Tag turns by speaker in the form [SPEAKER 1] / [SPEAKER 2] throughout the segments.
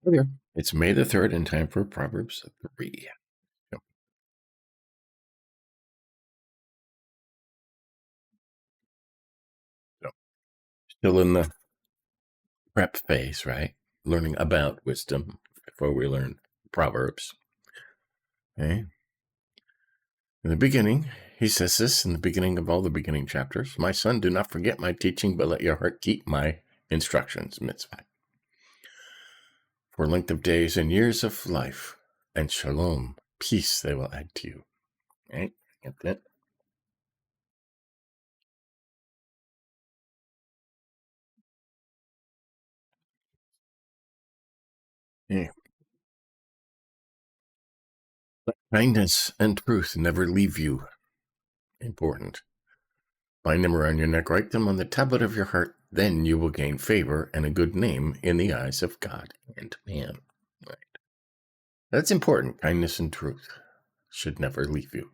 [SPEAKER 1] Hi there. It's May the 3rd and time for Proverbs 3. Yep. So, still in the prep phase, right? Learning about wisdom before we learn Proverbs. Okay. In the beginning, he says this in the beginning of all the beginning chapters. My son, do not forget my teaching, but let your heart keep my instructions, mitzvah. For length of days and years of life and shalom, peace they will add to you. Right? Get that? Yeah. Let kindness and truth never leave you. Important. Bind them around your neck, write them on the tablet of your heart. Then you will gain favor and a good name in the eyes of God and man. Right. That's important. Kindness and truth should never leave you.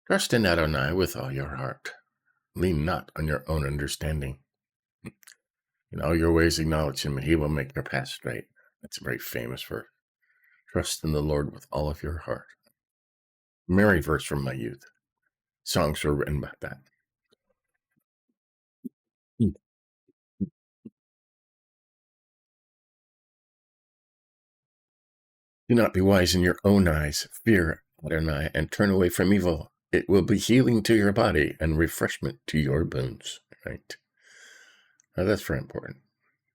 [SPEAKER 1] Trust in Adonai with all your heart. Lean not on your own understanding. In all your ways acknowledge him, and he will make your path straight. That's a very famous verse. Trust in the Lord with all of your heart. Merry verse from my youth. Songs were written about that. Do not be wise in your own eyes. Fear Adonai and turn away from evil. It will be healing to your body and refreshment to your bones. Right? Now that's very important.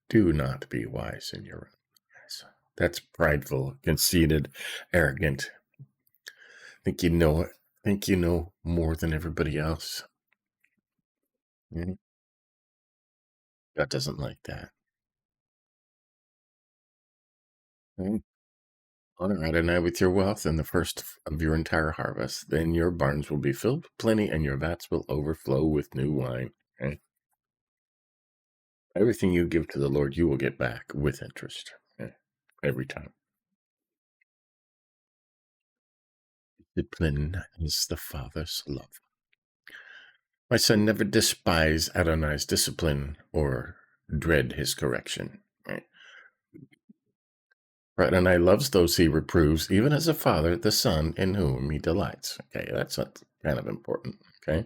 [SPEAKER 1] Do not be wise in your own eyes. That's prideful, conceited, arrogant. Think you know it. Think you know more than everybody else. Mm-hmm. God doesn't like that. Mm-hmm. Honor Adonai with your wealth and the first of your entire harvest. Then your barns will be filled with plenty, and your vats will overflow with new wine. Okay? Everything you give to the Lord, you will get back with interest. Okay? Every time. Discipline is the Father's love. My son, never despise Adonai's discipline or dread his correction. Right? For Adonai loves those he reproves, even as a father, the son in whom he delights. Okay, that's kind of important. Okay.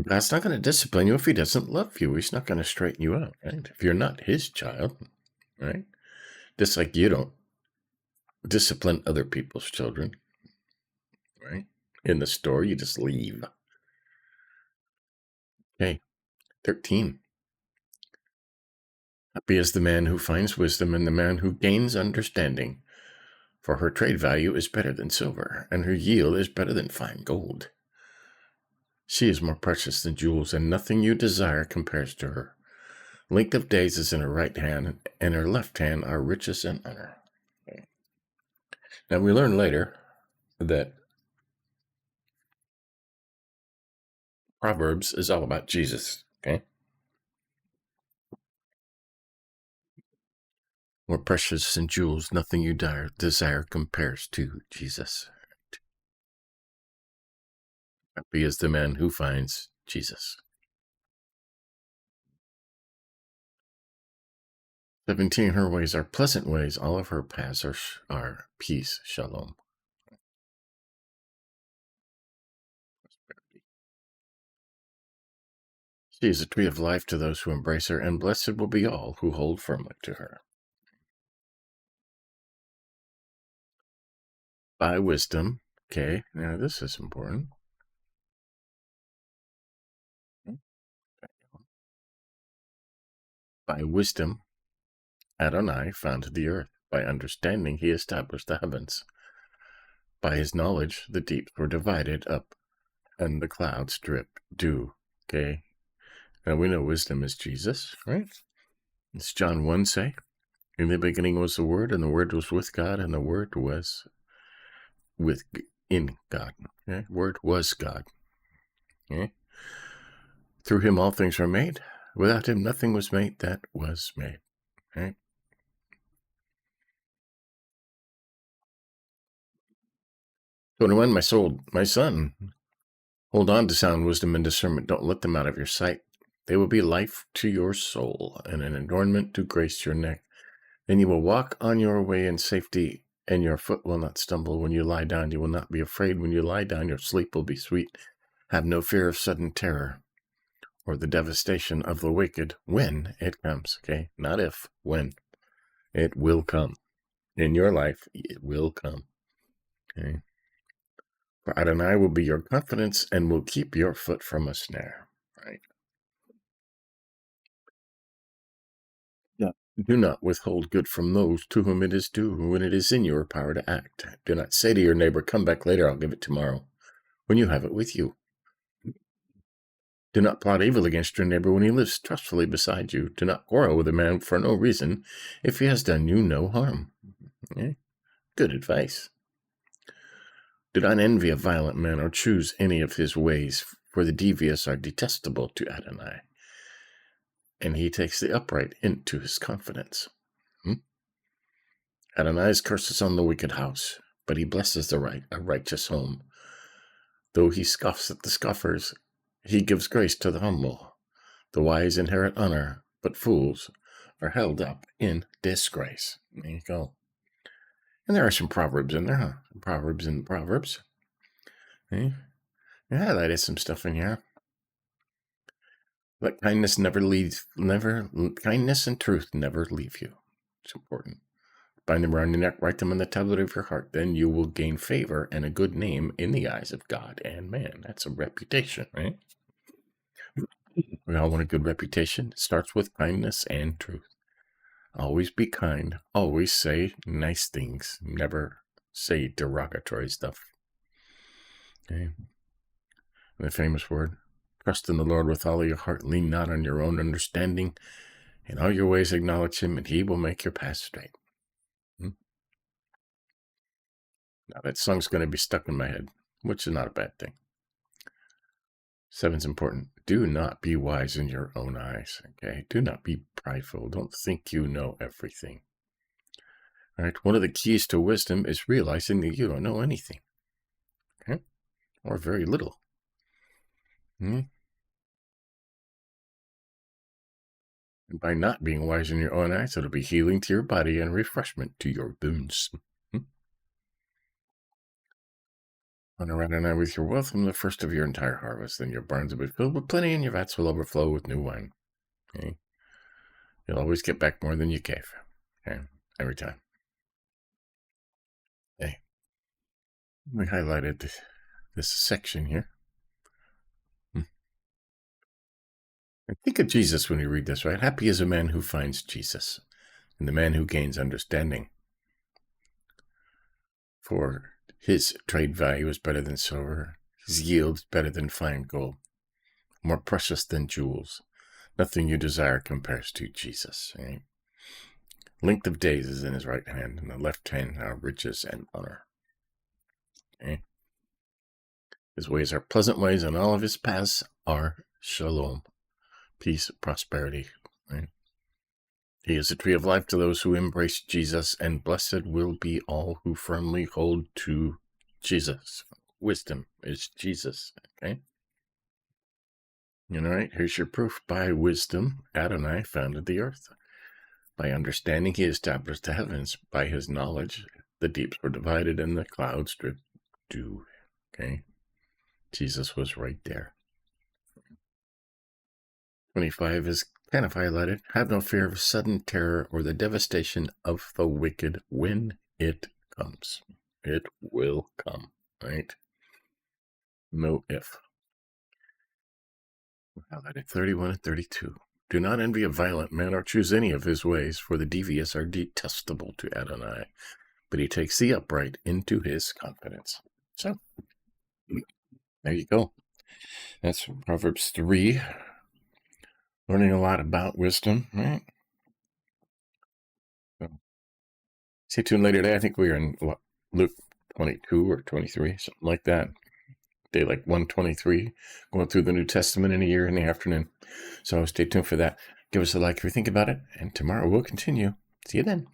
[SPEAKER 1] God's not going to discipline you if he doesn't love you. He's not going to straighten you out, right? If you're not his child, right? Just like you don't discipline other people's children, right? In the store, you just leave. Okay, 13. Happy is the man who finds wisdom and the man who gains understanding, for her trade value is better than silver, and her yield is better than fine gold. She is more precious than jewels, and nothing you desire compares to her. Length of days is in her right hand, and her left hand are riches and honor. Okay. Now we learn later that Proverbs is all about Jesus. Okay, more precious than jewels, nothing you desire compares to Jesus. Happy is the man who finds Jesus. 17. Her ways are pleasant ways; all of her paths are peace, shalom. She is a tree of life to those who embrace her, and blessed will be all who hold firmly to her. By wisdom. Okay, now this is important. By wisdom, Adonai founded the earth. By understanding, he established the heavens. By his knowledge, the deeps were divided up, and the clouds dripped dew. Okay, now we know wisdom is Jesus, right? It's John 1 say, in the beginning was the Word, and the Word was with God, and the Word was in God. Okay? Word was God. Okay? Through him all things were made. Without him nothing was made that was made. Okay? 21, my son, hold on to sound wisdom and discernment. Don't let them out of your sight. They will be life to your soul and an adornment to grace your neck. Then you will walk on your way in safety, and your foot will not stumble. When you lie down, you will not be afraid. When you lie down, your sleep will be sweet. Have no fear of sudden terror or the devastation of the wicked when it comes. Okay, not if, when. It will come. In your life, it will come. Okay. For Adonai will be your confidence and will keep your foot from a snare. Right. Yeah. Do not withhold good from those to whom it is due when it is in your power to act. Do not say to your neighbor, come back later, I'll give it tomorrow, when you have it with you. Do not plot evil against your neighbor when he lives trustfully beside you. Do not quarrel with a man for no reason if he has done you no harm. Okay. Good advice. Do not envy a violent man or choose any of his ways, for the devious are detestable to Adonai, and he takes the upright into his confidence. Adonai's curses on the wicked house, but he blesses a righteous home. Though he scoffs at the scoffers, he gives grace to the humble. The wise inherit honor, but fools are held up in disgrace. There you go. And there are some proverbs in there, huh? Proverbs in Proverbs. Okay. I highlighted some stuff in here. Let kindness kindness and truth never leave you. It's important. Bind them around your neck, write them on the tablet of your heart. Then you will gain favor and a good name in the eyes of God and man. That's a reputation, right? We all want a good reputation. It starts with kindness and truth. Always be kind. Always say nice things. Never say derogatory stuff. Okay. The famous word, trust in the Lord with all your heart. Lean not on your own understanding. In all your ways acknowledge him, and he will make your path straight. Now that song's going to be stuck in my head, which is not a bad thing. 7's important. Do not be wise in your own eyes. Okay. Do not be prideful. Don't think you know everything. All right. One of the keys to wisdom is realizing that you don't know anything. Okay. Or very little. And by not being wise in your own eyes, it'll be healing to your body and refreshment to your bones. Honor Adonai with your wealth from the first of your entire harvest. Then your barns will be filled with plenty, and your vats will overflow with new wine. Okay. You'll always get back more than you gave. Okay. Every time. Okay. We highlighted this section here. And think of Jesus when you read this, right? Happy is a man who finds Jesus, and the man who gains understanding. For his trade value is better than silver, his yield is better than fine gold, more precious than jewels. Nothing you desire compares to Jesus. Right? Length of days is in his right hand, and the left hand are riches and honor. Okay? His ways are pleasant ways, and all of his paths are shalom, peace, prosperity. Right? He is a tree of life to those who embrace Jesus, and blessed will be all who firmly hold to Jesus. Wisdom is Jesus. Okay? All right, here's your proof. By wisdom, Adonai founded the earth. By understanding, he established the heavens. By his knowledge, the deeps were divided and the clouds dripped dew. Okay? Jesus was right there. 25 is kind of highlighted. Have no fear of sudden terror or the devastation of the wicked when it comes. It will come, right? No if. Highlighted 31 and 32. Do not envy a violent man or choose any of his ways, for the devious are detestable to Adonai, but he takes the upright into his confidence. So, there you go. That's Proverbs 3. Learning a lot about wisdom, right? So, stay tuned later today. I think we are in Luke 22 or 23, something like that. Day like 123, going through the New Testament in a year in the afternoon. So stay tuned for that. Give us a like if you think about it, and tomorrow we'll continue. See you then.